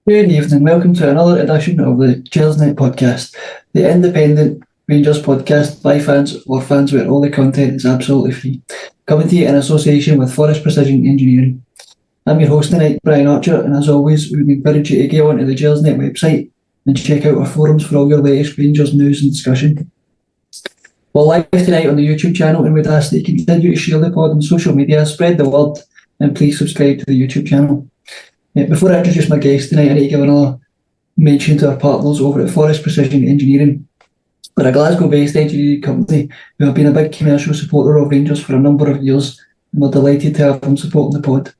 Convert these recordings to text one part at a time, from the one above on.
Good evening, welcome to another edition of the Gersnet Podcast, the independent Rangers podcast by fans or fans where all the content is absolutely free. Coming to you in association with Forrest Precision Engineering. I'm your host tonight, Brian Archer, and as always, we encourage you to go onto the Gersnet website and check out our forums for all your latest Rangers news and discussion. We're live tonight on the YouTube channel, and we'd ask that you continue to share the pod on social media, spread the word, and please subscribe to the YouTube channel. Before I introduce my guest tonight, I need to give another mention to our partners over at Forrest Precision Engineering. We're a Glasgow-based engineering company who have been a big commercial supporter of Rangers for a number of years, and we're delighted to have them supporting the pod.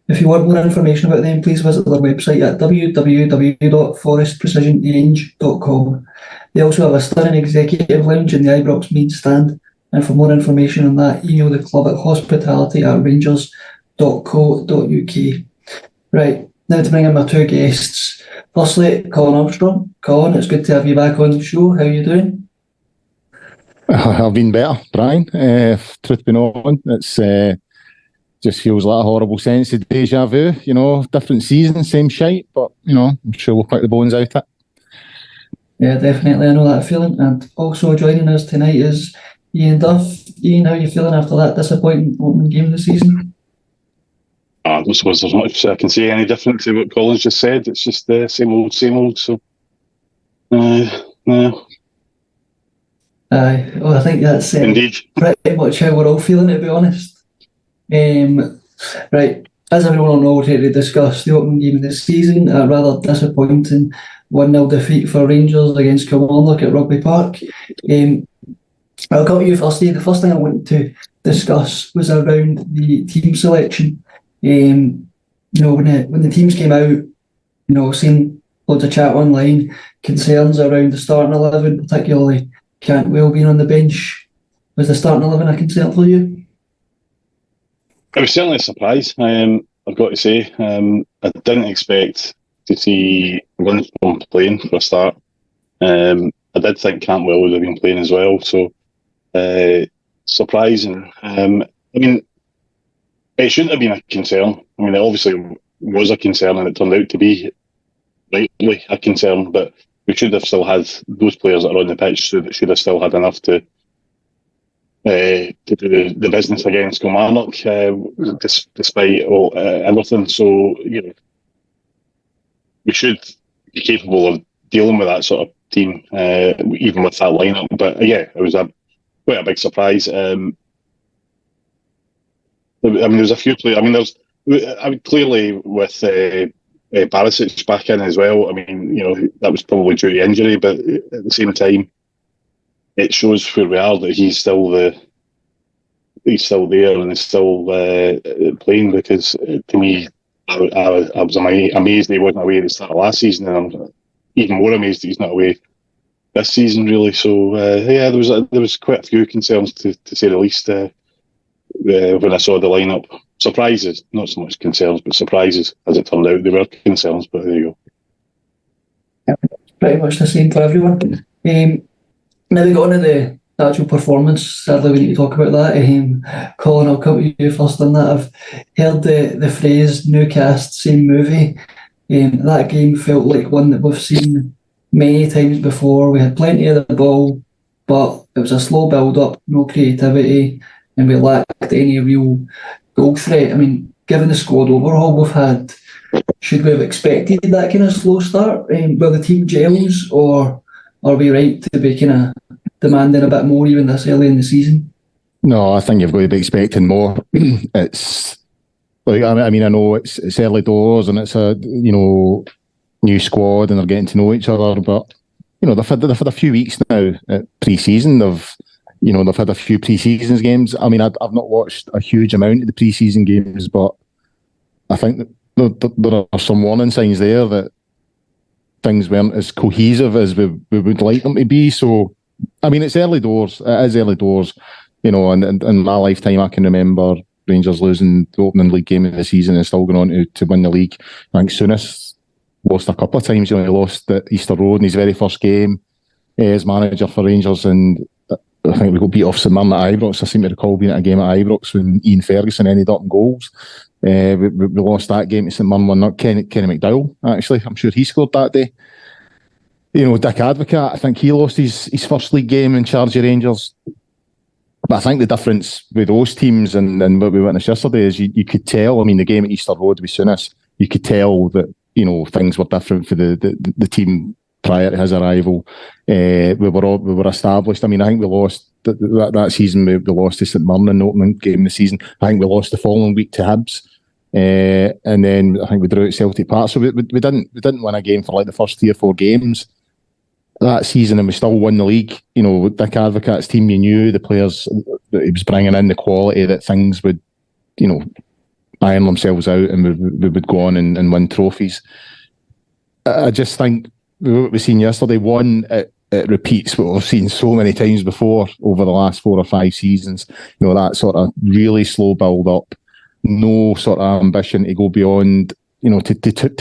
If you want more information about them, please visit their website at www.forestprecisioneng.com. They also have a stunning executive lounge in the Ibrox main stand, and for more information on that, email the club at hospitality@rangers.co.uk. Right, now to bring in my two guests. Firstly, Colin Armstrong. Colin, it's good to have you back on the show. How are you doing? I've been better, Brian. Truth be known, it's just feels like a horrible sense of deja vu. You know, different season, same shite, but you know, I'm sure we'll pick the bones out of it. Yeah, definitely. I know that feeling. And also joining us tonight is Iain Duff. Iain, how are you feeling after that disappointing opening game of the season? I don't suppose there's much I can say any different to what Colin's just said. It's just the same old, So, no. Well, I think that's Indeed pretty much how we're all feeling, to be honest. Right, as everyone will know, we're here to discuss the opening game of the season, a rather disappointing 1-0 defeat for Rangers against Kilmarnock at Rugby Park. I'll come to you first. The first thing I wanted to discuss was around the team selection. When the teams came out, seeing loads of chat online, concerns around the starting 11, particularly Cantwell being on the bench. Was the starting 11 a concern for you? It was certainly a surprise, I've got to say. I didn't expect to see Lundstrom playing for a start. I did think Cantwell would have been playing as well, so surprising. It shouldn't have been a concern. It obviously was a concern, and it turned out to be rightly a concern, but we should have still had those players that are on the pitch should have still had enough to do the business against Kilmarnock, despite everything. So, we should be capable of dealing with that sort of team, even with that lineup. But yeah, it was quite a big surprise. There's a few players. Clearly with Barisic back in as well. That was probably due to injury, but at the same time, it shows where we are that he's still there and is still playing. Because to me, I was amazed he wasn't away at the start of last season, and I'm even more amazed that he's not away this season. Really, so there was quite a few concerns to say the least. When I saw the lineup, surprises, not so much concerns, but surprises. As it turned out, they were concerns, but there you go. Yeah, pretty much the same for everyone. Now we got on to the actual performance. Sadly, we need to talk about that. Colin, I'll come to you first on that. I've heard the phrase "new cast, same movie." That game felt like one that we've seen many times before. We had plenty of the ball, but it was a slow build-up, no creativity, and we lacked any real goal threat. Given the squad overhaul we've had, should we have expected that kind of slow start where the team gels, or are we right to be kind of demanding a bit more even this early in the season? No, I think you've got to be expecting more. It's like, I know it's early doors and it's a new squad and they're getting to know each other, but they've had a few weeks now at pre-season. They've had a few pre-season games. I've not watched a huge amount of the pre-season games, but I think that there are some warning signs there that things weren't as cohesive as we would like them to be. So, it's early doors. It is early doors. And in my lifetime, I can remember Rangers losing the opening league game of the season and still going on to win the league. I think Souness lost a couple of times. He lost at Easter Road in his very first game as manager for Rangers, and I think we got beat off St Mirren at Ibrox. I seem to recall being at a game at Ibrox when Ian Ferguson ended up in goals. We lost that game to St Mirren 1-0. Kenny McDowell, actually, I'm sure he scored that day. You know, Dick Advocaat, I think he lost his first league game in charge of Rangers. But I think the difference with those teams and what we witnessed yesterday is you could tell, I mean, the game at Easter Road with Souness, you could tell that, you know, things were different for the team prior to his arrival. We were established. I mean, I think we lost that season. We lost to St Mirren in the opening game of the season. I think we lost the following week to Hibs, and then I think we drew at Celtic Park. So we didn't win a game for like the first 3 or 4 games that season, and we still won the league. You know, Dick Advocaat's team, you knew the players that he was bringing in, the quality that things would, you know, iron themselves out, and we would go on and win trophies. I just think what we've seen yesterday, one, it repeats what we've seen so many times before over the last 4 or 5 seasons. You know, that sort of really slow build up, no sort of ambition to go beyond, you know, to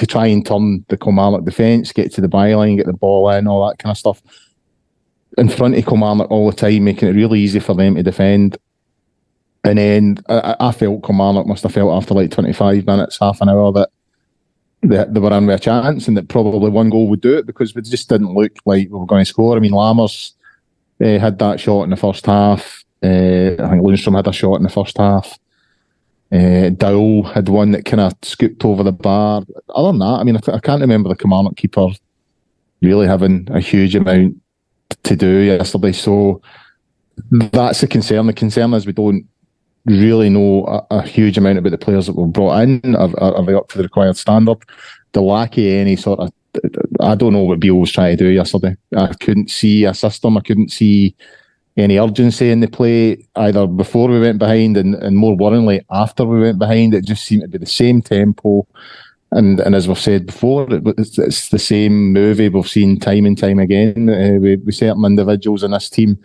try and turn the Kilmarnock defence, get to the byline, get the ball in, all that kind of stuff in front of Kilmarnock all the time, making it really easy for them to defend. And then I felt Kilmarnock must have felt after like 25 minutes, half an hour, that they were in with a chance and that probably one goal would do it, because we just didn't look like we were going to score. I mean, Lammers had that shot in the first half. I think Lundstrom had a shot in the first half. Dowell had one that kind of scooped over the bar. Other than that, I mean, I can't remember the Kilmarnock keeper really having a huge amount to do yesterday. So that's a concern. The concern is we don't really know a huge amount about the players that were brought in. Are they up to the required standard? The lack of any sort of, I don't know what Beale was trying to do yesterday. I couldn't see a system. I couldn't see any urgency in the play, either before we went behind and more worryingly after we went behind. It just seemed to be the same tempo. And as we've said before, it's the same movie we've seen time and time again with certain individuals in this team.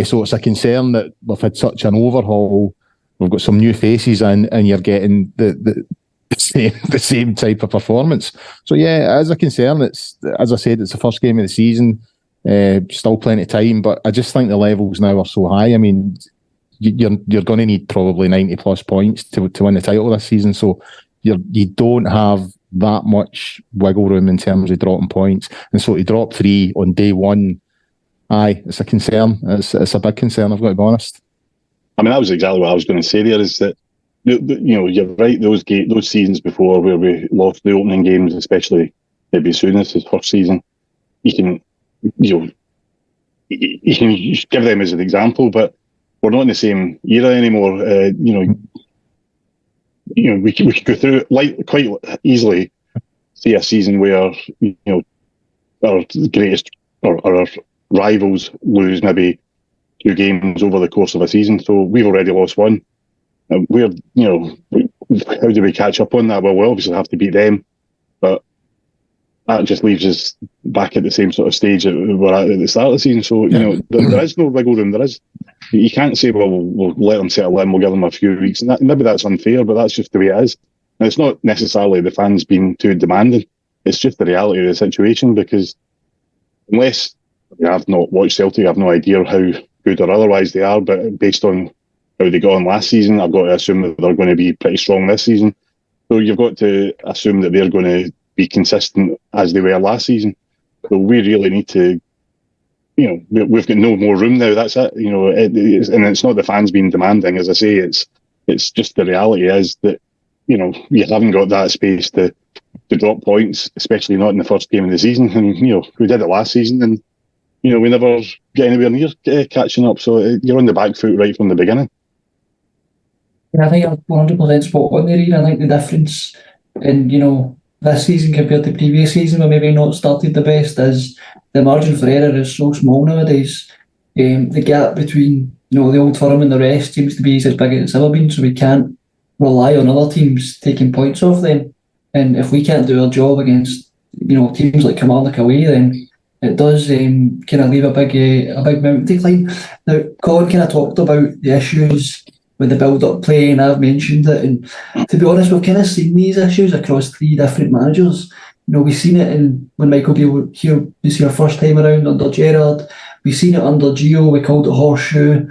So it's a concern that we've had such an overhaul. We've got some new faces in, and you're getting the same type of performance. So yeah, as a concern, it's, as I said, it's the first game of the season. Still plenty of time, but I just think the levels now are so high. I mean, you're going to need probably 90 plus points to win the title this season. So you don't have that much wiggle room in terms of dropping points, and so to drop 3 on day one, it's a concern. It's a big concern, I've got to be honest. I mean, that was exactly what I was going to say there, is that, you know, you're right, those seasons before where we lost the opening games, especially maybe Souness, his first season, you can give them as an example, but we're not in the same era anymore. We could go through it quite easily, see a season where, you know, our greatest or our rivals lose maybe 2 games over the course of a season. So we've already lost 1. How do we catch up on that? Well, we obviously have to beat them, but that just leaves us back at the same sort of stage that we were at the start of the season. So, you know, there is no wiggle room. You can't say, well, we'll let them settle in, we'll give them a few weeks. And maybe that's unfair, but that's just the way it is. And it's not necessarily the fans being too demanding. It's just the reality of the situation, because unless I've not watched Celtic, I have no idea how good or otherwise they are, but based on how they got on last season, I've got to assume that they're going to be pretty strong this season. So you've got to assume that they're going to be consistent as they were last season. So we really need to, you know, we've got no more room now. That's it. You know, and it's not the fans being demanding. As I say, it's just the reality is that, you know, you haven't got that space to drop points, especially not in the first game of the season. And, you know, we did it last season, and, you know, we never get anywhere near catching up. So you're on the back foot right from the beginning. Yeah, I think you're 100% spot on there, Ian. I think the difference in, you know, this season compared to previous season, where maybe not started the best, is the margin for error is so small nowadays. The gap between, you know, the old firm and the rest seems to be as big as it's ever been, so we can't rely on other teams taking points off them. And if we can't do our job against, you know, teams like Kilmarnock away, then it does kind of leave a big mountain to climb. Now, Colin kind of talked about the issues with the build-up play, and I've mentioned it. And to be honest, we've kind of seen these issues across 3 different managers. You know, we've seen it when Michael Beale was here first time around under Gerrard. We've seen it under Gio. We called it horseshoe.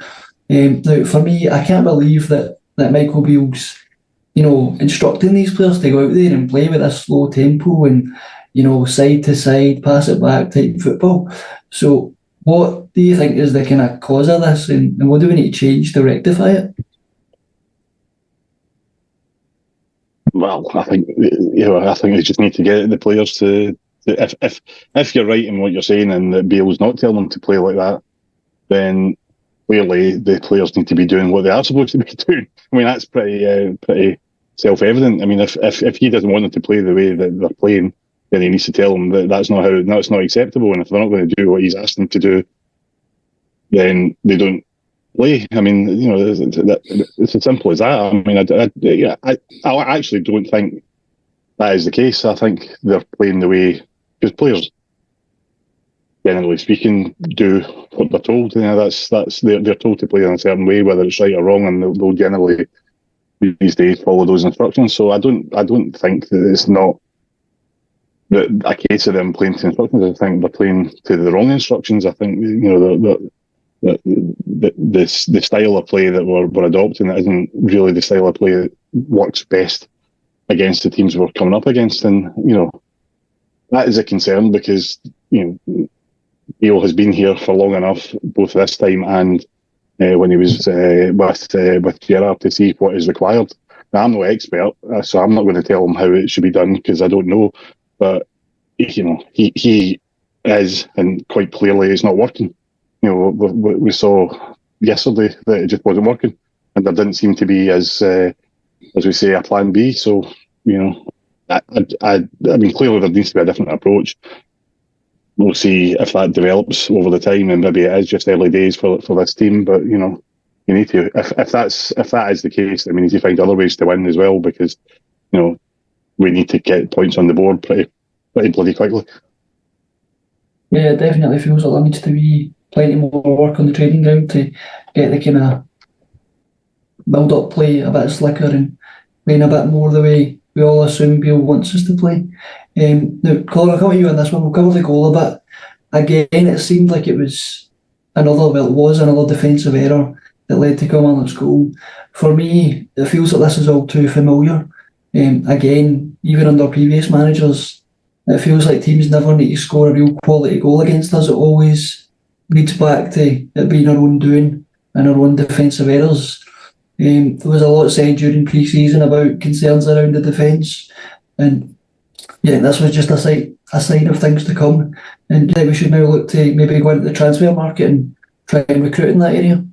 Now, for me, I can't believe that Michael Beale's, instructing these players to go out there and play with a slow tempo and, side to side, pass it back type football. So what do you think is the kind of cause of this, and what do we need to change to rectify it? Well, I think we just need to get the players to if you're right in what you're saying and that Bale's not telling them to play like that, then clearly the players need to be doing what they are supposed to be doing. I mean, that's pretty self-evident. I mean, if he doesn't want them to play the way that they're playing, then he needs to tell them that that's not acceptable. And if they're not going to do what he's asked them to do, then they don't play. I mean, it's as simple as that. I mean, I actually don't think that is the case. I think they're playing the way, because players, generally speaking, do what they're told. They're told to play in a certain way, whether it's right or wrong, and they'll generally these days follow those instructions. So I don't think that it's not a case of them playing to instructions. I think they're playing to the wrong instructions. I think the style of play that we're adopting isn't really the style of play that works best against the teams we're coming up against, and that is a concern, because Bale has been here for long enough, both this time and when he was with Gerrard, to see what is required. Now, I'm no expert, so I'm not going to tell him how it should be done, because I don't know. But he is, and quite clearly it's not working. We saw yesterday that it just wasn't working, and there didn't seem to be, as we say, a plan B. So I mean, clearly there needs to be a different approach. We'll see if that develops over the time, and maybe it is just early days for this team. But you need to, if that is the case, then we need to find other ways to win as well, because we need to get points on the board pretty bloody quickly. Yeah, it definitely feels like there needs to be plenty more work on the training ground to get the kind of build-up play a bit slicker and playing a bit more the way we all assume Bale wants us to play. Now, Colin, I'll come to you on this one. We'll cover the goal a bit. Again, it seemed like it was another defensive error that led to Kilmarnock's goal. For me, it feels like this is all too familiar. Again, even under previous managers, it feels like teams never need to score a real quality goal against us. It always leads back to it being our own doing and our own defensive errors. There was a lot said during pre-season about concerns around the defence, and this was just a sign of things to come. And we should now look to maybe go into the transfer market and try and recruit in that area.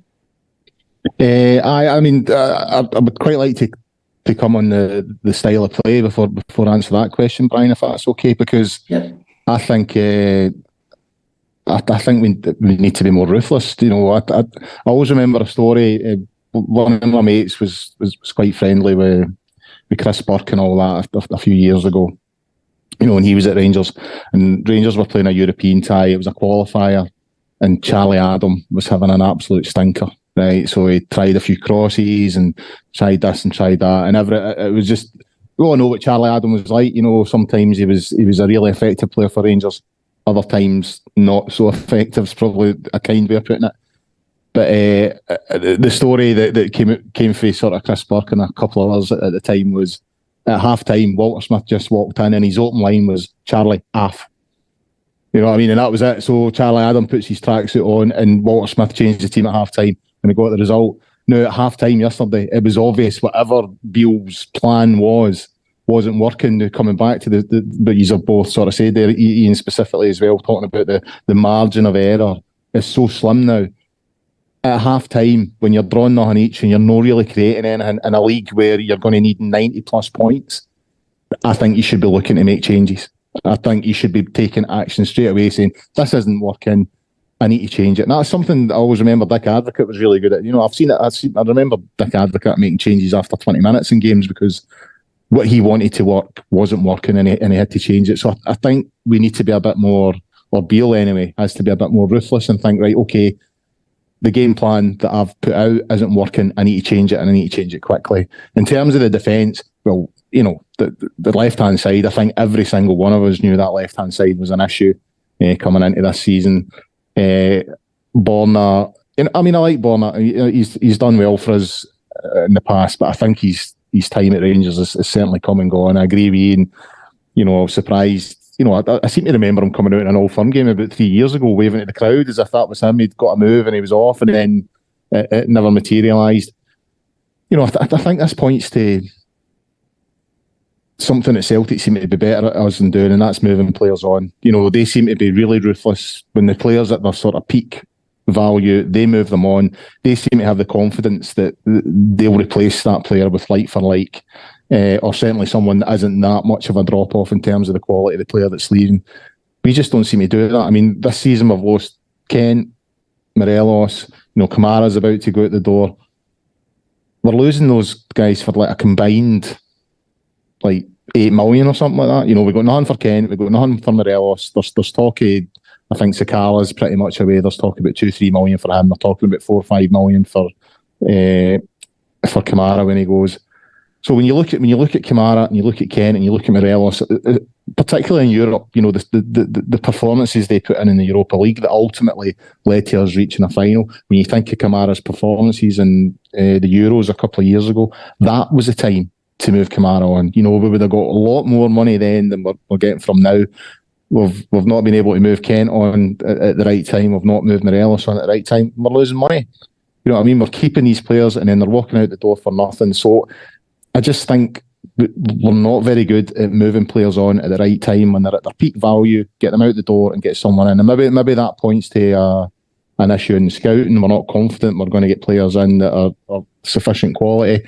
I would quite like to come on the style of play before I answer that question, Brian, if that's okay, because I think I think we need to be more ruthless. I always remember a story. One of my mates was quite friendly with Chris Burke and all that a few years ago. When he was at Rangers, and Rangers were playing a European tie. It was a qualifier, and Charlie Adam was having an absolute stinker. Right, so he tried a few crosses and tried this and tried that, and it was just, we all know what Charlie Adam was like. Sometimes he was a really effective player for Rangers. Other times, not so effective is probably a kind way of putting it. But the story that came from sort of Chris Burke and a couple of others at the time was, at half time, Walter Smith just walked in and his open line was Charlie Aff. You know what I mean? And that was it. So Charlie Adam puts his tracksuit on and Walter Smith changed the team at half time and we got the result. Now, at half time yesterday, it was obvious whatever Beale's plan wasn't working. Coming back to but you have both sort of said there, Ian specifically as well, talking about the margin of error is so slim now. At half time, when you're drawing nothing each and you're not really creating anything in a league where you're going to need 90 plus points, I think you should be looking to make changes. I think you should be taking action straight away, saying, this isn't working, I need to change it. And that's something I always remember Dick Advocate was really good at. I've seen it. I remember Dick Advocate making changes after 20 minutes in games because what he wanted to work wasn't working and he had to change it. So I think we need to be a bit more, or Beale anyway, has to be a bit more ruthless and think, right, okay, the game plan that I've put out isn't working, I need to change it and I need to change it quickly. In terms of the defence, well, the left-hand side, I think every single one of us knew that left-hand side was an issue coming into this season. Borna. I mean, I like Borna. He's done well for us in the past, but I think his time at Rangers is certainly come and gone. I agree with Ian. I was surprised. I seem to remember him coming out in an Old Firm game about 3 years ago, waving at the crowd as if that was him. He'd got a move and he was off, and then it never materialised. I think this points to something that Celtic seem to be better at us than doing, and that's moving players on. They seem to be really ruthless when the players at their sort of peak value, they move them on. They seem to have the confidence that they'll replace that player with like for like, or certainly someone that isn't that much of a drop off in terms of the quality of the player that's leaving. We just don't seem to do that. I mean, this season we've lost Kent, Morelos, Kamara's about to go out the door. We're losing those guys for like a combined 8 million or something like that. We've got nothing for Kent, we've got nothing for Morelos. There's talk of, I think Sakala's pretty much away. There's talk about 2-3 million for him. They're talking about 4 or 5 million for Kamara when he goes. So when you look at Kamara and you look at Kent and you look at Morelos, particularly in Europe, the performances they put in the Europa League that ultimately led to us reaching a final. When you think of Kamara's performances in the Euros a couple of years ago, that was the time to move Kamara on. We would have got a lot more money then than we're getting from now. We've not been able to move Kent on at the right time. We've not moved Morelos on at the right time. We're losing money. You know what I mean? We're keeping these players and then they're walking out the door for nothing. So I just think we're not very good at moving players on at the right time when they're at their peak value, get them out the door and get someone in. And maybe that points to an issue in scouting. We're not confident we're going to get players in that are sufficient quality.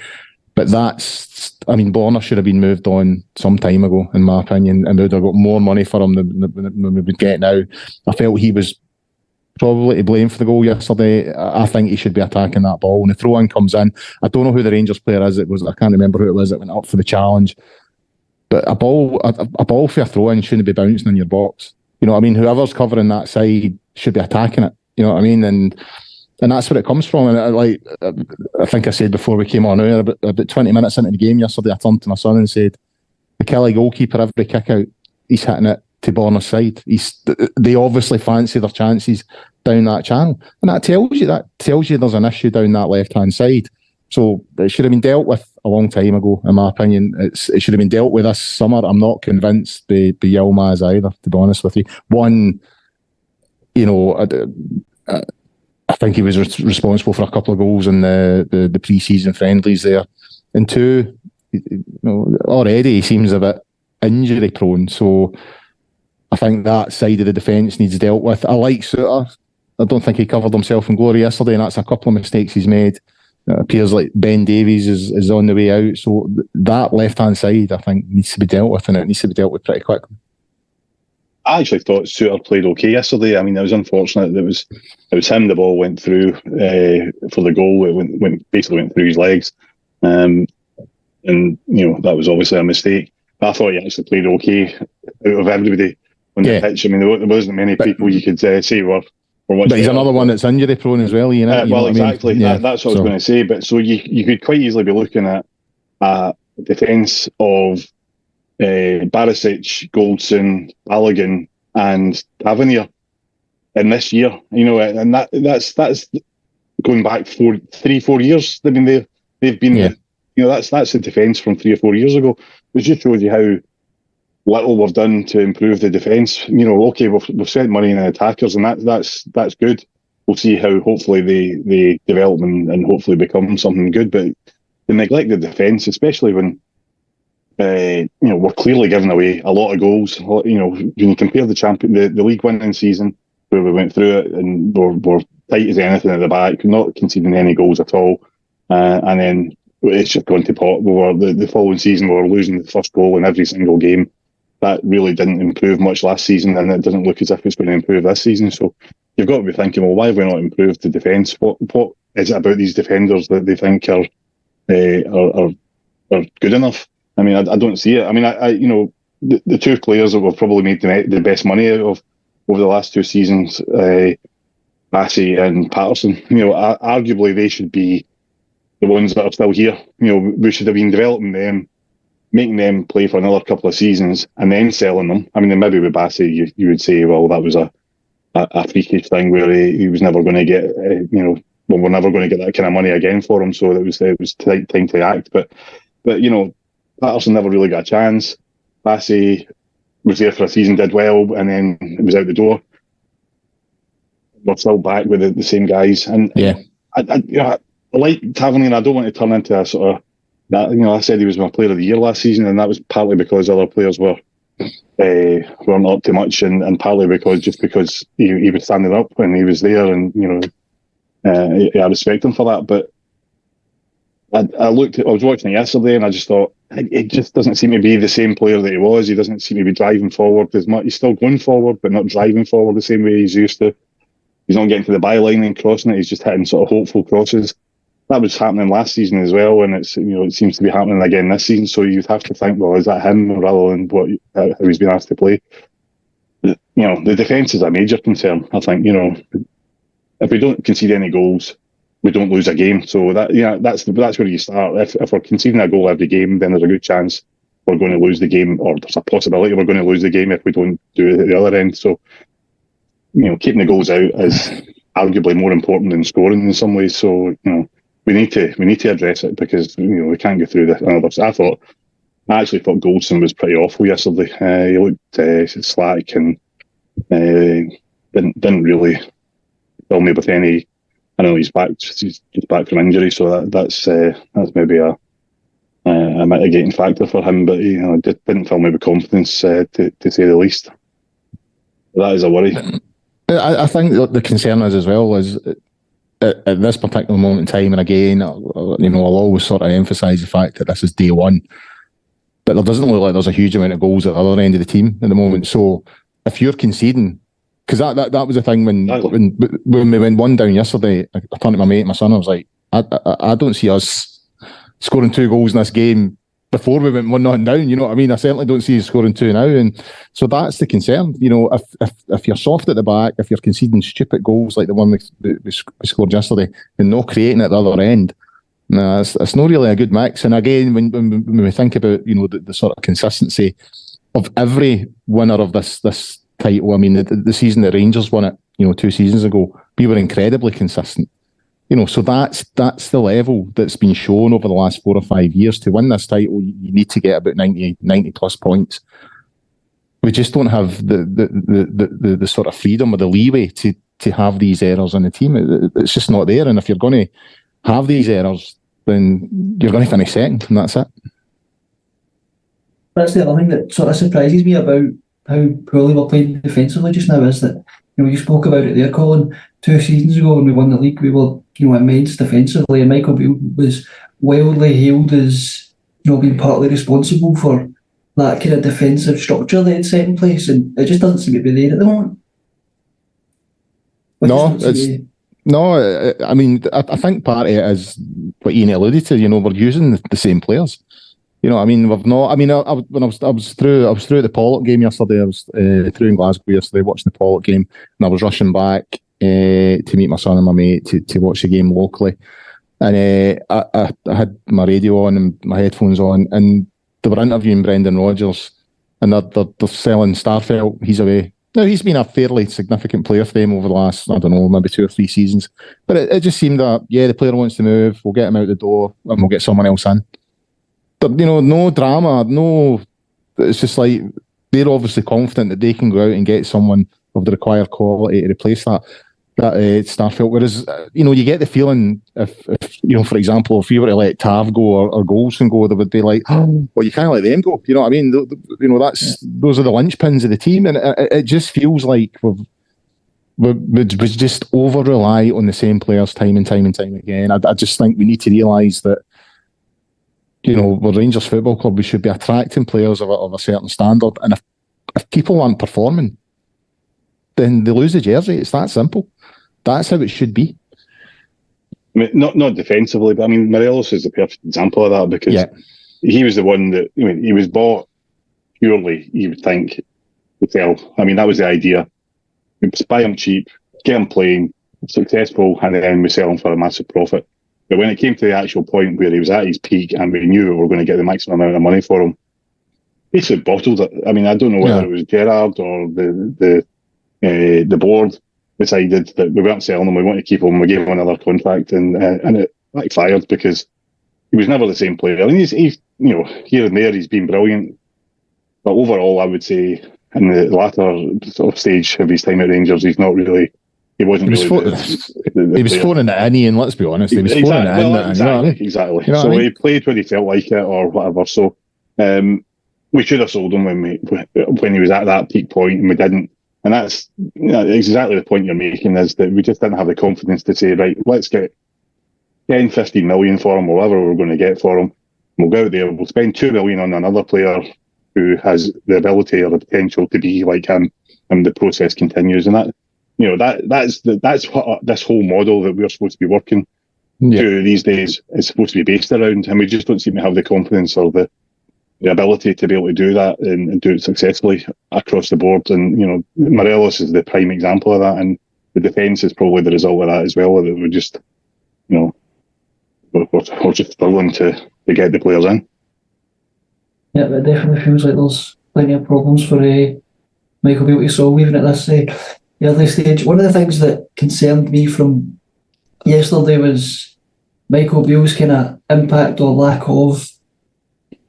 But Borna should have been moved on some time ago, in my opinion, and we would have got more money for him than we would get now. I felt he was probably to blame for the goal yesterday. I think he should be attacking that ball. When the throw-in comes in, I don't know who the Rangers player is. I can't remember who it was that went up for the challenge. But a ball for a throw-in shouldn't be bouncing in your box. You know what I mean? Whoever's covering that side should be attacking it. You know what I mean? And that's where it comes from. And I think I said before we came on earlier, about 20 minutes into the game yesterday, I turned to my son and said, the Killie goalkeeper, every kick out, he's hitting it to Borna's side. They obviously fancy their chances down that channel. And that tells you there's an issue down that left-hand side. So it should have been dealt with a long time ago, in my opinion. It should have been dealt with this summer. I'm not convinced by Yilmaz either, to be honest with you. One, I think he was responsible for a couple of goals in the pre-season friendlies there. And two, already he seems a bit injury prone. So I think that side of the defence needs dealt with. I like Suter. I don't think he covered himself in glory yesterday, and that's a couple of mistakes he's made. It appears like Ben Davies is on the way out. So that left-hand side, I think, needs to be dealt with, and it needs to be dealt with pretty quickly. I actually thought Suter played okay yesterday. I mean, it was unfortunate. It was him. The ball went through for the goal. It basically went through his legs, and that was obviously a mistake. But I thought he actually played okay out of everybody on the pitch. I mean, there wasn't many people you could say were much. But he's another one that's injury prone as well. Well, exactly. I mean? That's what I was going to say. But so you could quite easily be looking at a defence of Barisic, Goldson, Balogun, and Tavernier in this year, and that's going back 3-4 years. I mean, they've been, that's the defence from 3 or 4 years ago. It just shows you how little we've done to improve the defence. Okay, we've spent money in attackers, and that's good. We'll see how hopefully they develop and hopefully become something good. But the neglected defence, especially when we're clearly giving away a lot of goals. When you compare the league winning season where we went through it and we're tight as anything at the back, not conceding any goals at all, and then it's just gone to pot. The following season we were losing the first goal in every single game. That really didn't improve much last season, and it doesn't look as if it's going to improve this season. So you've got to be thinking, well, why have we not improved the defence? What is it about these defenders that they think are good enough? I mean, I don't see it. I mean, the two players that we've probably made the best money out of over the last 2 seasons, Massey and Patterson, arguably they should be the ones that are still here. We should have been developing them, making them play for another couple of seasons, and then selling them. I mean, then maybe with Bassey, you would say, well, that was a a freakish thing where he was never going to get, we're never going to get that kind of money again for him. So it was time to act. But Patterson never really got a chance. Bassey was there for a season, did well, and then it was out the door. We're still back with the same guys, and I like Tavernier. I don't want to turn into a sort of that. I said he was my player of the year last season, and that was partly because other players weren't up to much, and partly because he was standing up when he was there, and I respect him for that. But I was watching it yesterday, and I just thought it just doesn't seem to be the same player that he was. He doesn't seem to be driving forward as much. He's still going forward, but not driving forward the same way he's used to. He's not getting to the byline and crossing it. He's just hitting sort of hopeful crosses. That was happening last season as well, and it seems to be happening again this season. So you'd have to think, well, is that him rather than how he's been asked to play? The defence is a major concern. I think if we don't concede any goals, we don't lose a game. So that's where you start. If we're conceding a goal every game, then there's a good chance we're going to lose the game, or there's a possibility we're going to lose the game if we don't do it at the other end. So keeping the goals out is arguably more important than scoring in some ways. So we need to address it, because we can't go through this. I actually thought Goldson was pretty awful yesterday. He looked slack and didn't really fill me with any. I know he's just back from injury, so that's maybe a mitigating factor for him. But didn't fill me with confidence, to say the least. That is a worry. I think the concern is as well is at this particular moment in time, and again, I'll always sort of emphasise the fact that this is day one, but there doesn't look like there's a huge amount of goals at the other end of the team at the moment. So if you're conceding, because that was the thing when we went one down yesterday, I turned to my mate and my son, I was like, I don't see us scoring 2 goals in this game before we went 1-0 down. You know what I mean? I certainly don't see us scoring 2 now, and so that's the concern. If you're soft at the back, if you're conceding stupid goals like the one we scored yesterday, and not creating at the other end, it's not really a good mix. And again, when we think about the sort of consistency of every winner of this title, I mean the season that Rangers won it, 2 seasons ago, we were incredibly consistent. So that's the level that's been shown over the last 4 or 5 years. To win this title, you need to get about 90 plus points. We just don't have the sort of freedom or the leeway to have these errors in the team. It's just not there. And if you're going to have these errors, then you're going to finish second, and that's it. That's the other thing that sort of surprises me about how poorly we're playing defensively just now, is that you spoke about it there, Colin. 2 seasons ago when we won the league, we were immense defensively, and Michael Beale was wildly hailed as being partly responsible for that kind of defensive structure they had set in place, and it just doesn't seem to be there at the moment. I mean, I think part of it is what Ian alluded to. We're using the same players. I mean, we've not. I mean, I was through the Pollock game yesterday. I was through in Glasgow yesterday watching the Pollock game, and I was rushing back to meet my son and my mate to watch the game locally. And I had my radio on and my headphones on, and they were interviewing Brendan Rodgers, and they're selling Starfelt. He's away. Now, he's been a fairly significant player for them over the last, I don't know, maybe 2 or 3 seasons. But it just seemed that, the player wants to move, we'll get him out the door, and we'll get someone else in. But, no drama, it's just like, they're obviously confident that they can go out and get someone of the required quality to replace that Starfelt. Whereas, you get the feeling if for example, if we were to let Tav go or Goldson go, they would be like, oh, well, you can't let them go. You know what I mean? Those are the linchpins of the team, and it just feels like we just over rely on the same players time and time again. I just think we need to realise that we're Rangers Football Club. We should be attracting players of a certain standard, and if people aren't performing, then they lose the jersey. It's that simple. That's how it should be. I mean, not defensively, but I mean, Morelos is the perfect example of that, because he was the one that, he was bought purely, you would think, to sell. I mean, that was the idea. We buy him cheap, get him playing, successful, and then we sell him for a massive profit. But when it came to the actual point where he was at his peak and we knew we were going to get the maximum amount of money for him, basically bottled it. I mean, I don't know whether it was Gerrard or the board, decided that we weren't selling him, we wanted to keep him, we gave him another contract, and it backfired because he was never the same player. And he's here and there he's been brilliant, but overall I would say in the latter sort of stage of his time at Rangers, he's not really. He wasn't. He was phoning it in, Ian. Let's be honest. He was phoning it in. Exactly. So he played when he felt like it, or whatever. So we should have sold him when he was at that peak point, and we didn't. And that's exactly the point you're making, is that we just didn't have the confidence to say, right, let's get 10, 15 million for him, or whatever we're going to get for him. We'll go out there. We'll spend 2 million on another player who has the ability or the potential to be like him, and the process continues. And that. That's what this whole model that we're supposed to be working to these days is supposed to be based around, and we just don't seem to have the confidence or the ability to be able to do that and do it successfully across the board. And Morelos is the prime example of that, and the defence is probably the result of that as well. That we're just, we're just struggling to get the players in. Yeah, but it definitely feels like there's plenty of problems for Michael Beale to solve even at this early stage. One of the things that concerned me from yesterday was Michael Beale's kind of impact or lack of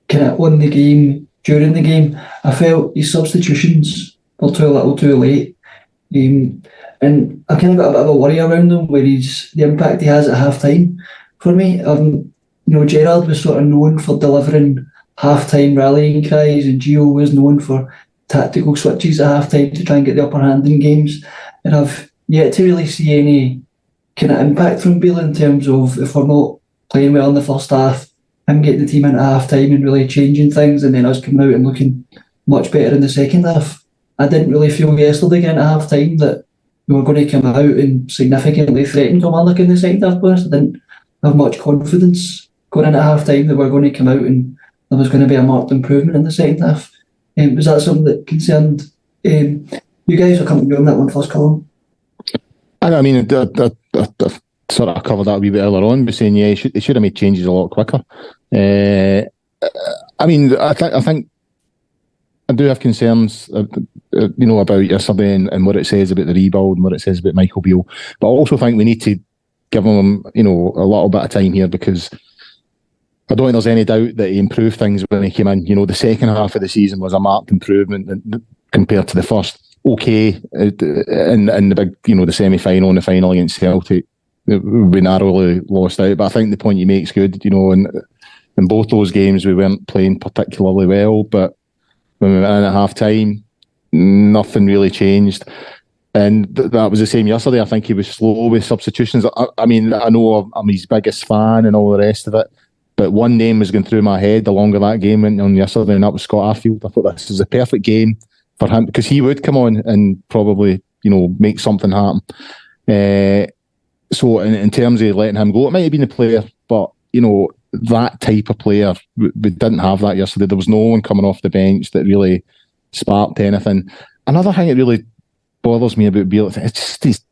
kind of on the game, during the game. I felt his substitutions were too little too late. And I kind of got a bit of a worry around him where the impact he has at half time for me. Gerrard was sort of known for delivering half time rallying cries, and Gio was known for tactical switches at half time to try and get the upper hand in games. And I've yet to really see any kind of impact from Beale in terms of, if we're not playing well in the first half, him getting the team in at half time and really changing things, and then us coming out and looking much better in the second half. I didn't really feel yesterday again at half time that we were going to come out and significantly threaten Kilmarnock in the second half. I didn't have much confidence going in at half time that we're going to come out and there was going to be a marked improvement in the second half. Was that something that concerned you guys? I'll come to you on that one first, Colin. I mean, I sort of covered that a wee bit earlier on, by saying, they should have made changes a lot quicker. I mean, I think I do have concerns, about yesterday and what it says about the rebuild and what it says about Michael Beale. But I also think we need to give him, a little bit of time here, because I don't think there's any doubt that he improved things when he came in. The second half of the season was a marked improvement compared to the first. Okay, in the big, the semi-final and the final against Celtic, we narrowly lost out. But I think the point you make is good. In both those games, we weren't playing particularly well. But when we went in at half-time, nothing really changed. And that was the same yesterday. I think he was slow with substitutions. I mean, I know I'm his biggest fan and all the rest of it, but one name was going through my head the longer that game went on yesterday, and that was Scott Arfield. I thought this was a perfect game for him, because he would come on and probably, make something happen. So in terms of letting him go, it might have been a player, but, that type of player, we didn't have that yesterday. There was no one coming off the bench that really sparked anything. Another thing that really bothers me about Beale, it's just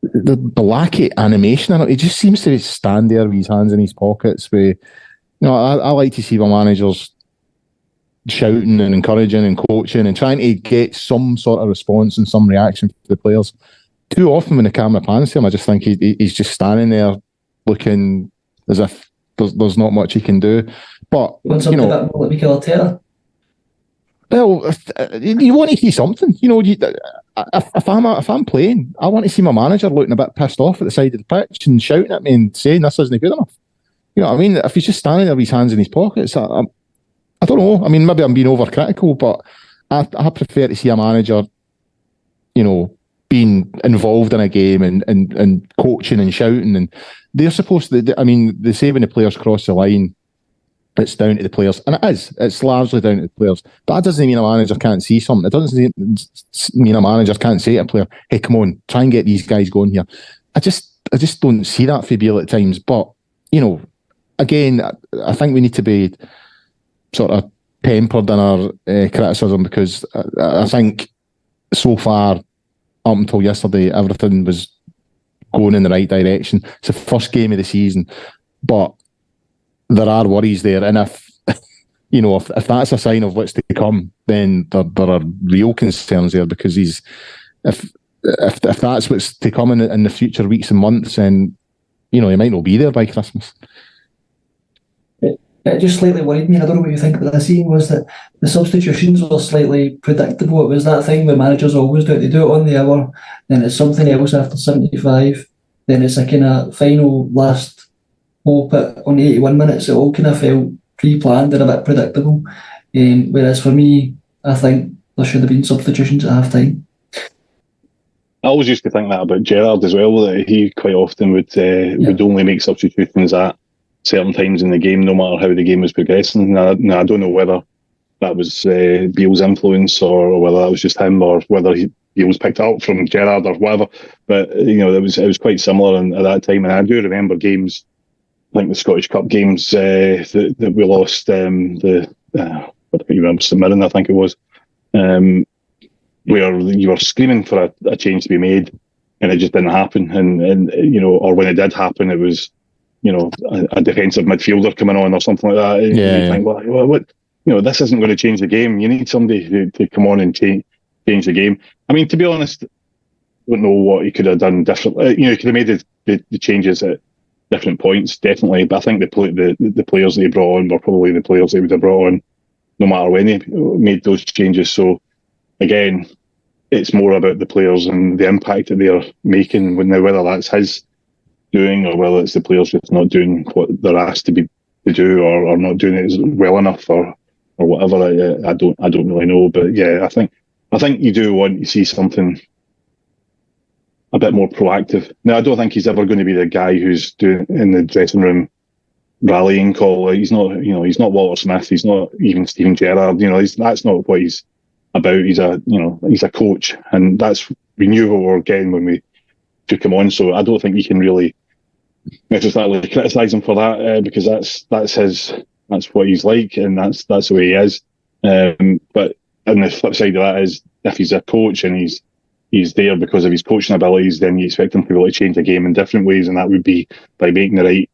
the lack of animation in it. He just seems to stand there with his hands in his pockets. I like to see my managers shouting and encouraging and coaching and trying to get some sort of response and some reaction from the players. Too often when the camera pans to him, I just think he's just standing there looking as if there's not much he can do. But like Mikel Arteta? Well, you want to see something. If I'm playing, I want to see my manager looking a bit pissed off at the side of the pitch and shouting at me and saying this isn't good enough. You know what I mean? If he's just standing there with his hands in his pockets, I don't know. I mean, maybe I'm being overcritical, but I prefer to see a manager, being involved in a game and coaching and shouting. And they're supposed to, they say when the players cross the line, it's down to the players. And it is. It's largely down to the players. But that doesn't mean a manager can't see something. It doesn't mean a manager can't say to a player, hey, come on, try and get these guys going here. I just don't see that for Beale at times. But, again, I think we need to be sort of tempered in our criticism, because I think so far, up until yesterday, everything was going in the right direction. It's the first game of the season, but there are worries there. And if that's a sign of what's to come, then there are real concerns there, because if if that's what's to come in the future weeks and months, then he might not be there by Christmas. It just slightly worried me, and I don't know what you think, but the scene was that the substitutions were slightly predictable. It was that thing where managers always do it. They do it on the hour, then it's something else after 75, then it's a kind of final last hope on 81 minutes. It all kind of felt pre-planned and a bit predictable. Whereas for me, I think there should have been substitutions at half-time. I always used to think that about Gerrard as well, that he quite often would only make substitutions at certain times in the game, no matter how the game was progressing. Now, I don't know whether that was Beale's influence or whether that was just him, or whether he was picked up from Gerrard or whatever. But it was quite similar at that time. And I do remember games, like the Scottish Cup games that we lost. I don't remember, St Mirren, I think it was, where you were screaming for a change to be made, and it just didn't happen. And or when it did happen, it was a defensive midfielder coming on or something like that. And you think, well, what? This isn't going to change the game. You need somebody to come on and change the game. I mean, to be honest, I don't know what he could have done differently. He could have made the changes at different points, definitely. But I think the players that he brought on were probably the players that he would have brought on no matter when he made those changes. So again, it's more about the players and the impact that they're making, whether that's his doing or whether it's the players just not doing what they're asked to do or not doing it well enough or whatever. I don't really know. But yeah, I think you do want to see something a bit more proactive. Now, I don't think he's ever going to be the guy who's doing in the dressing room rallying call. He's not, he's not Walter Smith. He's not even Steven Gerrard. That's not what he's about. He's a coach, and we knew what we were getting when we took him on. So I don't think you can really necessarily criticise him for that because that's what he's like, and that's the way he is. But on the flip side of that is, if he's a coach and he's there because of his coaching abilities, then you expect him to be able to change the game in different ways, and that would be by making the right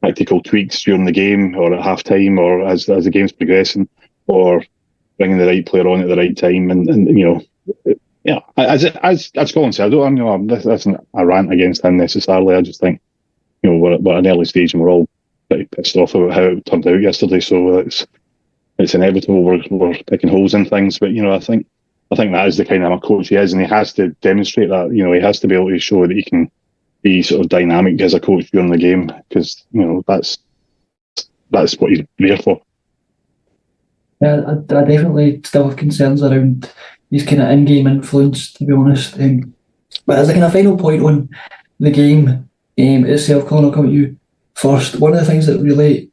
tactical tweaks during the game or at half time or as the game's progressing, or bringing the right player on at the right time. And as Colin said, this isn't a rant against him necessarily. I just think we're at an early stage and we're all pretty pissed off about how it turned out yesterday. So it's inevitable we're picking holes in things. But I think that is the kind of a coach he is, and he has to demonstrate that. He has to be able to show that he can be sort of dynamic as a coach during the game, because that's what he's there for. Yeah, I definitely still have concerns around his kind of in-game influence, to be honest. But as a kind of final point on the game itself, Colin, I'll come at you first. One of the things that really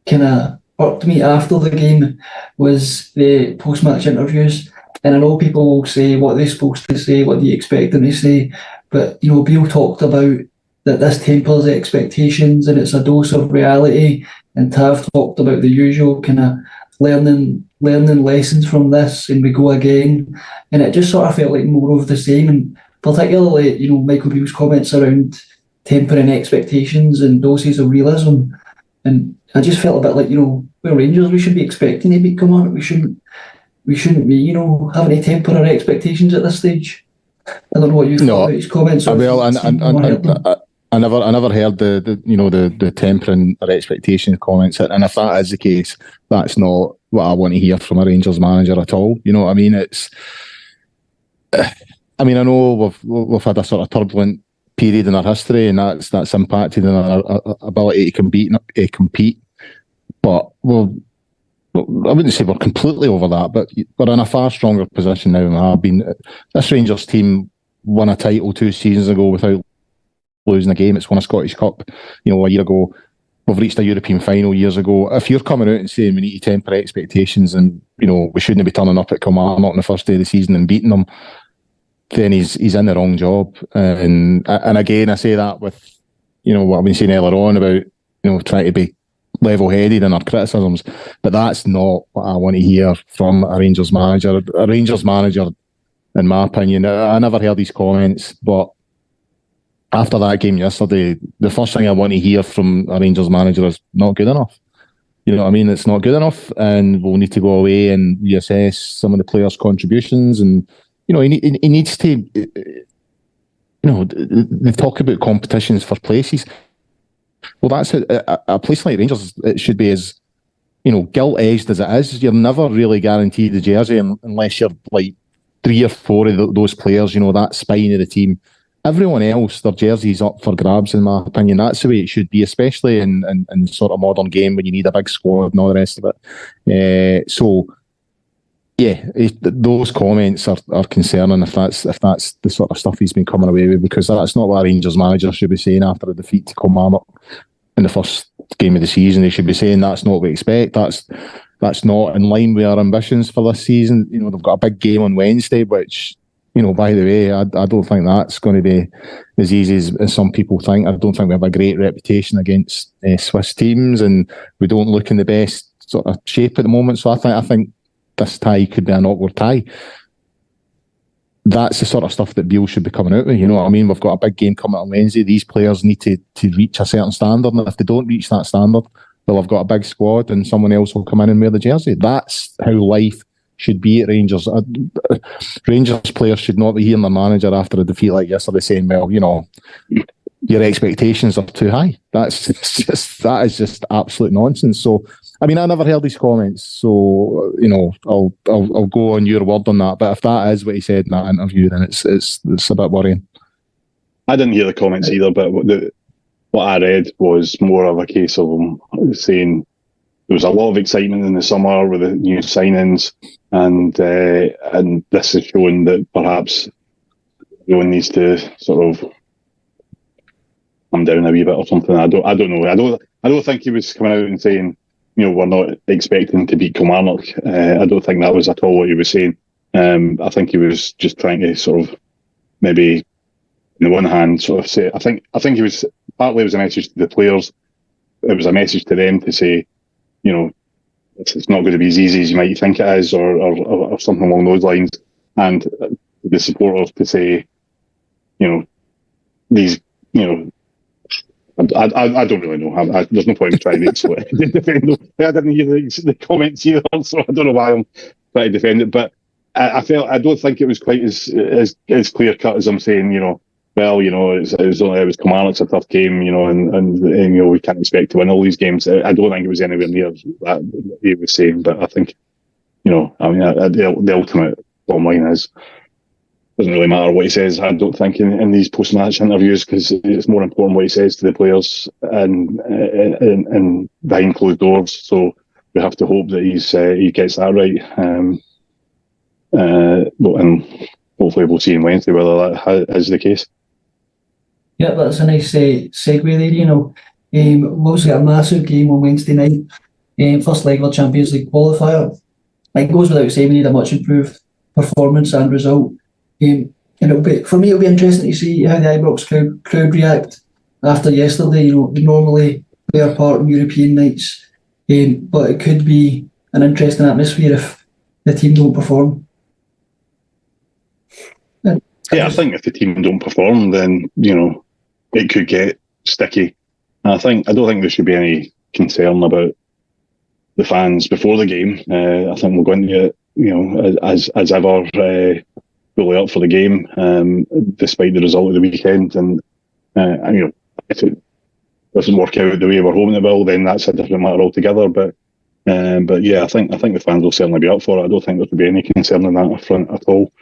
kind of irked me after the game was the post-match interviews. And I know people will say what they're supposed to say, what they expect them to say. But, Beale talked about that this tempers expectations and it's a dose of reality. And Tav talked about the usual kind of learning lessons from this, and we go again. And it just sort of felt like more of the same. And particularly, Michael Beale's comments around tempering expectations and doses of realism. And I just felt a bit like, we're Rangers, we should be expecting to beat Kilmarnock. We shouldn't be, having to temper our expectations at this stage. I don't know what you thought about his comments. I never heard the tempering our expectations comments, and if that is the case, that's not what I want to hear from a Rangers manager at all. You know what I mean? I know we've had a sort of turbulent period in our history, and that's impacted on our ability to compete. But I wouldn't say we're completely over that, but we're in a far stronger position now than we have been. This Rangers team won a title 2 seasons ago without losing a game. It's won a Scottish Cup, a year ago. We've reached a European final years ago. If you're coming out and saying we need to temper expectations and, we shouldn't be turning up at Kilmarnock on the first day of the season and beating them, then he's in the wrong job. And again, I say that with, what I've been saying earlier on about, trying to be level-headed in our criticisms, but that's not what I want to hear from a Rangers manager. A Rangers manager, in my opinion, I never heard these comments, but after that game yesterday, the first thing I want to hear from a Rangers manager is not good enough. You know what I mean? It's not good enough, and we'll need to go away and reassess some of the players' contributions. And he needs to they talk about competitions for places. Well, that's a place like Rangers, it should be as, gilt-edged as it is. You're never really guaranteed the jersey unless you're like 3 or 4 of those players, that spine of the team. Everyone else, their jersey's up for grabs, in my opinion. That's the way it should be, especially in sort of modern game when you need a big squad and all the rest of it. Those comments are concerning if that's the sort of stuff he's been coming away with, because that's not what a Rangers manager should be saying after a defeat to Kilmarnock in the first game of the season. They should be saying that's not what we expect. That's not in line with our ambitions for this season. They've got a big game on Wednesday, which, by the way, I don't think that's going to be as easy as some people think. I don't think we have a great reputation against Swiss teams, and we don't look in the best sort of shape at the moment. So I think this tie could be an awkward tie. That's the sort of stuff that Beale should be coming out with. You know what I mean? We've got a big game coming on Wednesday. These players need to reach a certain standard, and if they don't reach that standard, well, I've got a big squad and someone else will come in and wear the jersey. That's how life should be at Rangers. Rangers players should not be hearing their manager after a defeat like yesterday saying, well, your expectations are too high. That is just absolute nonsense. So, I mean, I never heard these comments, so I'll go on your word on that. But if that is what he said in that interview, then it's a bit worrying. I didn't hear the comments either, but what I read was more of a case of him saying there was a lot of excitement in the summer with the new signings, and this is showing that perhaps everyone needs to sort of come down a wee bit or something. I don't know. I don't think he was coming out and saying, we're not expecting to beat Kilmarnock. I don't think that was at all what he was saying. I think he was just trying to sort of maybe, on the one hand, sort of say, I think he was, partly it was a message to the players. It was a message to them to say, it's not going to be as easy as you might think it is, or something along those lines. And the supporters to say, these, I don't really know. There's no point in trying to defend them. I didn't hear the comments either, so I don't know why I'm trying to defend it. But I don't think it was quite as clear cut as I'm saying. It was Kilmarnock's a tough game, and we can't expect to win all these games. I don't think it was anywhere near that he was saying. But I think, the ultimate bottom line is, doesn't really matter what he says, I don't think, in these post-match interviews, because it's more important what he says to the players and behind closed doors. So we have to hope that he gets that right. And hopefully we'll see on Wednesday whether that is the case. Yeah, that's a nice segue there. We've also got a massive game on Wednesday night. First leg of the Champions League qualifier. It goes without saying we need a much improved performance and result. And it'll be interesting to see how the Ibrox crowd react after yesterday. They normally play a part in European nights, but it could be an interesting atmosphere if the team don't perform. Yeah, I think if the team don't perform, then it could get sticky. And I don't think there should be any concern about the fans before the game. I think we'll go into it, as ever. Fully up for the game, despite the result of the weekend. And if it doesn't work out the way we're hoping it will, then that's a different matter altogether. But yeah, I think the fans will certainly be up for it. I don't think there should be any concern in that front at all.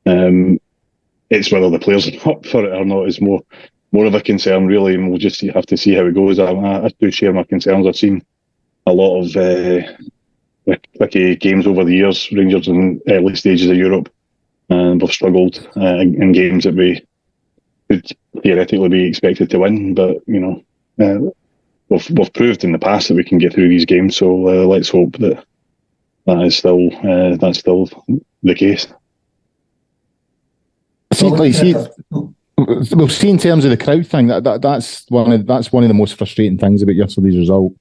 It's whether the players are up for it or not is more of a concern, really, and we'll just have to see how it goes. I do share my concerns. I've seen a lot of tricky games over the years, Rangers in early stages of Europe. And we've struggled in games that we could theoretically be expected to win, but we've proved in the past that we can get through these games. So let's hope that is still the case. We'll see in terms of the crowd thing. That's one of the most frustrating things about yesterday's result.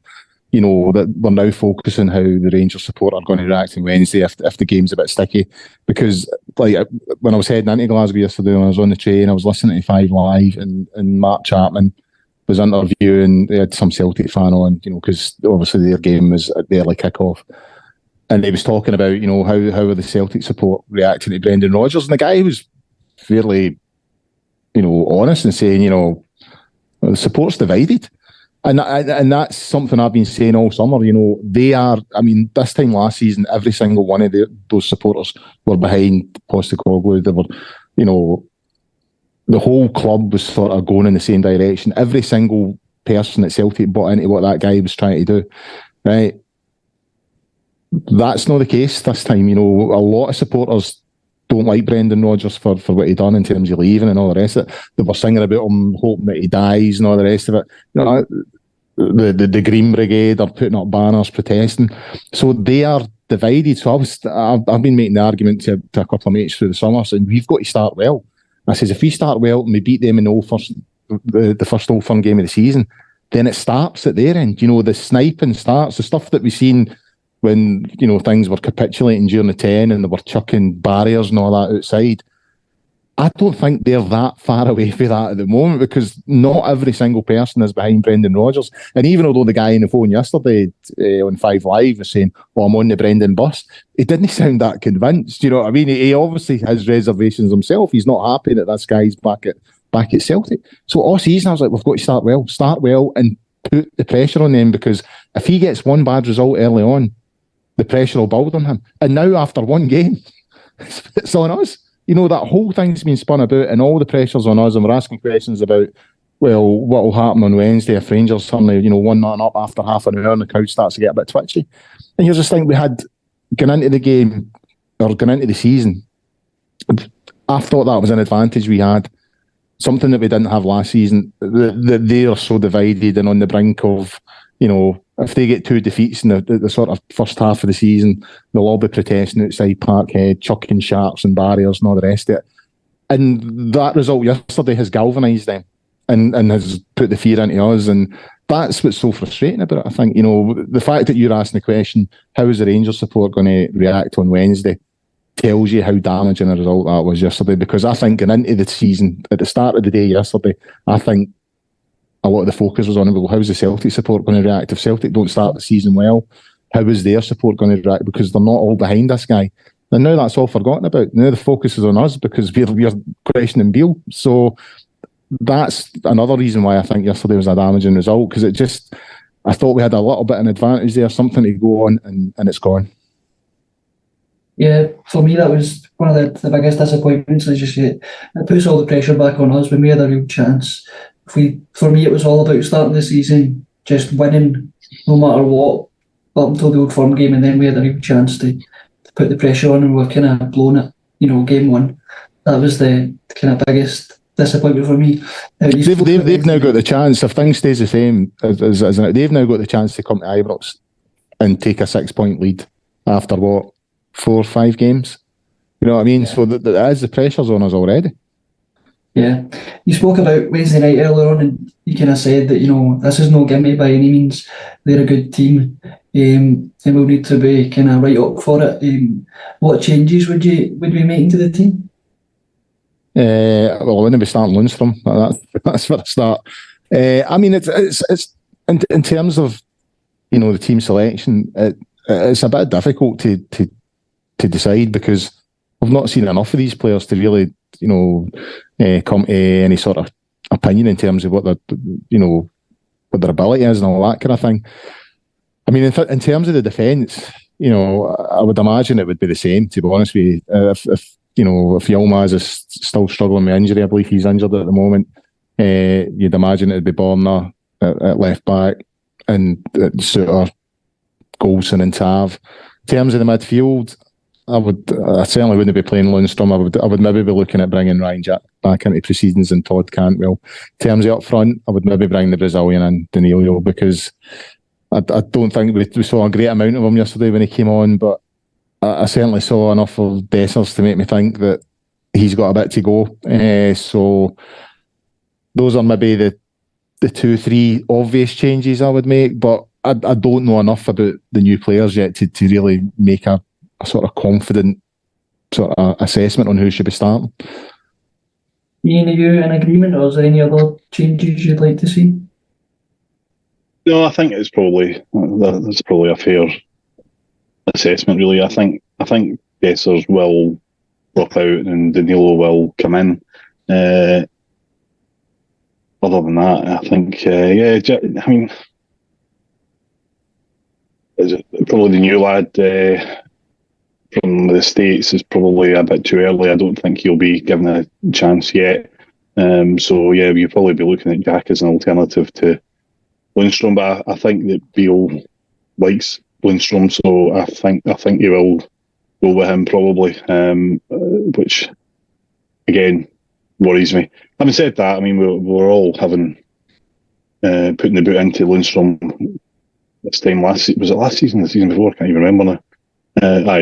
That we're now focusing how the Rangers support are going to react on Wednesday if the game's a bit sticky. Because when I was heading into Glasgow yesterday, when I was on the train, I was listening to 5 Live, and Mark Chapman was interviewing. They had some Celtic fan on, because obviously their game was at the early kick-off. And he was talking about, how are the Celtic support reacting to Brendan Rodgers. And the guy was fairly honest and saying, the support's divided. And that's something I've been saying all summer. They are. I mean, this time last season, every single one of those supporters were behind Postecoglou. They were, the whole club was sort of going in the same direction. Every single person at Celtic bought into what that guy was trying to do. Right? That's not the case this time. A lot of supporters don't like Brendan Rodgers for what he done in terms of leaving and all the rest of it. They were singing about him, hoping that he dies and all the rest of it. The Green Brigade are putting up banners protesting. So they are divided. So I've been making the argument to a couple of mates through the summer, saying we've got to start well. I says if we start well and we beat them in the first Old Firm game of the season, then it starts at their end. The sniping starts, the stuff that we've seen when, things were capitulating during the 10 and they were chucking barriers and all that outside. I don't think they're that far away from that at the moment, because not every single person is behind Brendan Rodgers. And even although the guy on the phone yesterday on 5 Live was saying, I'm on the Brendan bus, he didn't sound that convinced. You know what I mean? He obviously has reservations himself. He's not happy that this guy's back at Celtic. So all season I was like, we've got to start well and put the pressure on them, because if he gets one bad result early on, the pressure will build on him. And now after one game, it's on us. That whole thing's been spun about and all the pressure's on us, and we're asking questions about, well, what will happen on Wednesday if Rangers suddenly, 1-0 up after half an hour and the crowd starts to get a bit twitchy. And you just think we had gone into the game, or gone into the season, I thought that was an advantage we had, something that we didn't have last season. They are so divided and on the brink of, if they get 2 defeats in the sort of first half of the season, they'll all be protesting outside Parkhead, chucking sharps and barriers and all the rest of it. And that result yesterday has galvanised them and has put the fear into us. And that's what's so frustrating about it, I think. The fact that you're asking the question, how is the Rangers support going to react on Wednesday, tells you how damaging a result that was yesterday. Because I think going into the season, at the start of the day yesterday, I think a lot of the focus was on, well, how's the Celtic support going to react? If Celtic don't start the season well, how is their support going to react? Because they're not all behind this guy. And now that's all forgotten about. Now the focus is on us because we're questioning Beale. So that's another reason why I think yesterday was a damaging result, because I thought we had a little bit of an advantage there, something to go on, and it's gone. Yeah, for me that was one of the biggest disappointments. As you say, it puts all the pressure back on us when we had a real chance. For me, it was all about starting the season, just winning no matter what, up until the Old Firm game, and then we had a real chance to put the pressure on, and we're kind of blown it, game one. That was the kind of biggest disappointment for me. They've now got the chance, if things stays the same, as they've now got the chance to come to Ibrox and take a 6-point lead after, 4 or 5 games? You know what I mean? Yeah. So the pressure's on us already. Yeah, you spoke about Wednesday night earlier on, and you kind of said that this is no gimme by any means. They're a good team, and we'll need to be kind of right up for it. What changes would we make into the team? Well, I wouldn't be starting Lundstrom. That's for a start. I mean, it's in terms of the team selection, it's a bit difficult to decide, because I've not seen enough of these players to really come to any sort of opinion in terms of what their ability is and all that kind of thing. I mean, in terms of the defence, I would imagine it would be the same, to be honest with you. If Yilmaz is still struggling with injury, I believe he's injured at the moment, you'd imagine it'd be Borna at left back, and Suter, Golson and Tav. In terms of the midfield, I certainly wouldn't be playing Lundstrom. I would maybe be looking at bringing Ryan Jack back into proceedings and Todd Cantwell. In terms of up front, I would maybe bring the Brazilian in, Danilo, because I don't think we saw a great amount of him yesterday when he came on, but I certainly saw enough of Dessers to make me think that he's got a bit to go. So those are maybe the 2-3 obvious changes I would make, but I don't know enough about the new players yet to really make a sort of confident sort of assessment on who should be starting. Iain, are you in agreement, or is there any other changes you'd like to see? No, I think that's probably a fair assessment, really. I think Dessers will drop out and Danilo will come in. other than that, I think, I mean, is it probably the new lad from the States is probably a bit too early. I don't think he'll be given a chance yet. So yeah, you'll probably be looking at Jack as an alternative to Lundstrom, but I think that Beale likes Lundstrom, so I think he will go with him probably, which again worries me. Having said that, I mean we're all having putting the boot into Lundstrom this time last season, the season before? I can't even remember now.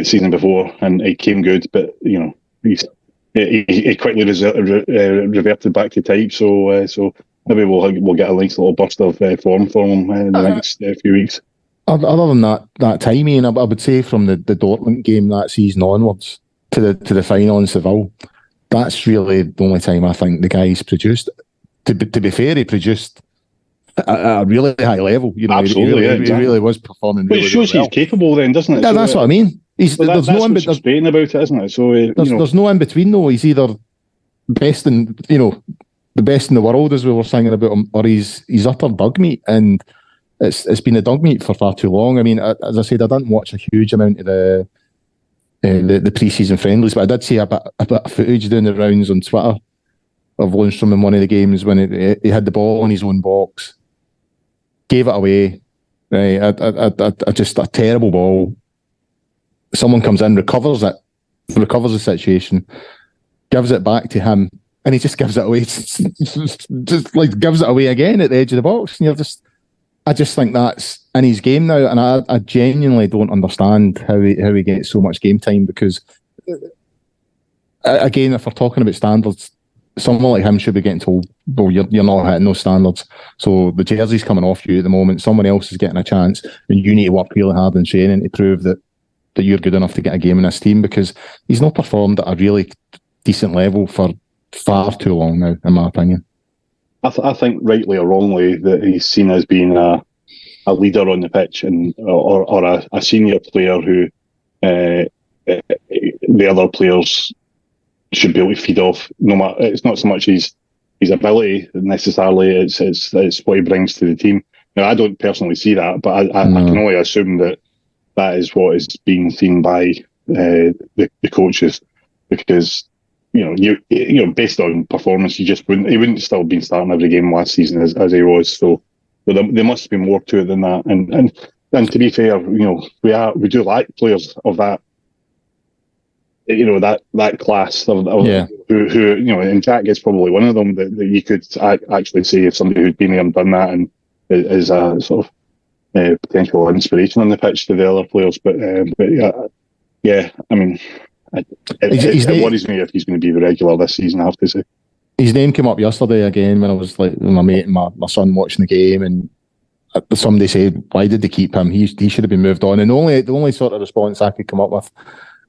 Season before, and he came good, but you know he quickly reverted back to type. So maybe we'll get a nice little burst of form from him in the next few weeks. Other than that timing, I would say from the Dortmund game that season onwards to the final in Seville, that's really the only time I think the guy's produced. To be fair, he produced at a really high level. You know, absolutely, he really was performing. But it shows well. He's capable, then, doesn't it? Yeah, so that's what I mean. There's no in between. Frustrating about it, isn't it? So there's no in between though. He's either best in the best in the world, as we were singing about him, or he's utter dog meat, and it's been a dog meat for far too long. I mean, as I said, I didn't watch a huge amount of the pre-season friendlies, but I did see a bit of footage doing the rounds on Twitter of Lundstrom in one of the games when he had the ball in his own box, gave it away. Right, just a terrible ball. Someone comes in, recovers the situation, gives it back to him, and he just gives it away. just like gives it away again at the edge of the box, and I just think that's in his game now, and I genuinely don't understand how he gets so much game time, because again, if we're talking about standards, someone like him should be getting told, well, you're not hitting those standards, so the jersey's coming off you at the moment, someone else is getting a chance, and you need to work really hard in training to prove that you're good enough to get a game in this team, because he's not performed at a really decent level for far too long now, in my opinion. I think rightly or wrongly that he's seen as being a leader on the pitch, and or a senior player who the other players should be able to feed off. No matter, it's not so much his ability necessarily; it's what he brings to the team. Now, I don't personally see that, but I can only assume that is what is being seen by the coaches, because you know based on performance, he wouldn't still have been starting every game last season as he was. So there must be more to it than that. And to be fair, we do lack players of that. That class of who and Jack is probably one of them that you could actually say if somebody who'd been there and done that and is a sort of potential inspiration on the pitch to the other players. But yeah, I mean, it worries me if he's going to be the regular this season, I have to say. His name came up yesterday again when I was like with my mate and my son watching the game, and somebody said, why did they keep him? He should have been moved on. And the only sort of response I could come up with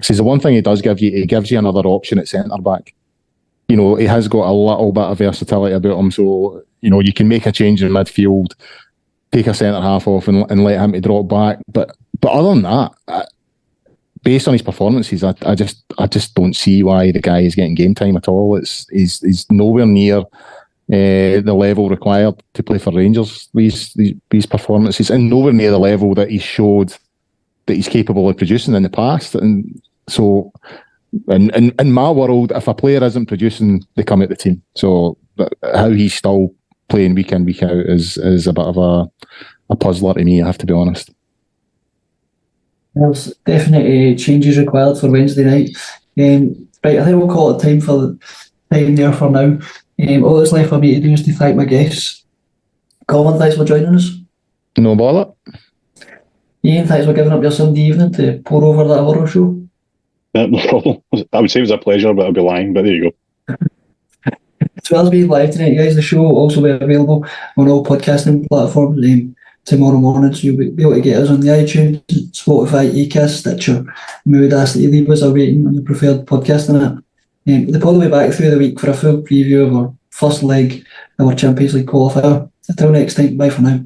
is the one thing he does give you, he gives you another option at centre back. He has got a little bit of versatility about him, so you can make a change in midfield, take a centre half off and let him to drop back. But other than that, based on his performances, I just don't see why the guy is getting game time at all. He's nowhere near the level required to play for Rangers. These performances, and nowhere near the level that he showed that he's capable of producing in the past. And so, in my world, if a player isn't producing, they come at the team. So how he's still playing week in, week out is a bit of a puzzler to me, I have to be honest. There's definitely changes required for Wednesday night. Right, I think we'll call it time there for now. All that's left for me to do is to thank my guests. Colin, thanks for joining us. No bother. Iain, thanks for giving up your Sunday evening to pour over that horror show. No problem. I would say it was a pleasure, but I'd be lying, but there you go. As well as being live tonight, guys, the show will also be available on all podcasting platforms tomorrow morning, so you'll be able to get us on the iTunes, Spotify, Acast, Stitcher. We would ask that you leave us a rating on your preferred podcasting app. The pod will be back through the week for a full preview of our first leg of our Champions League qualifier. Until next time, bye for now.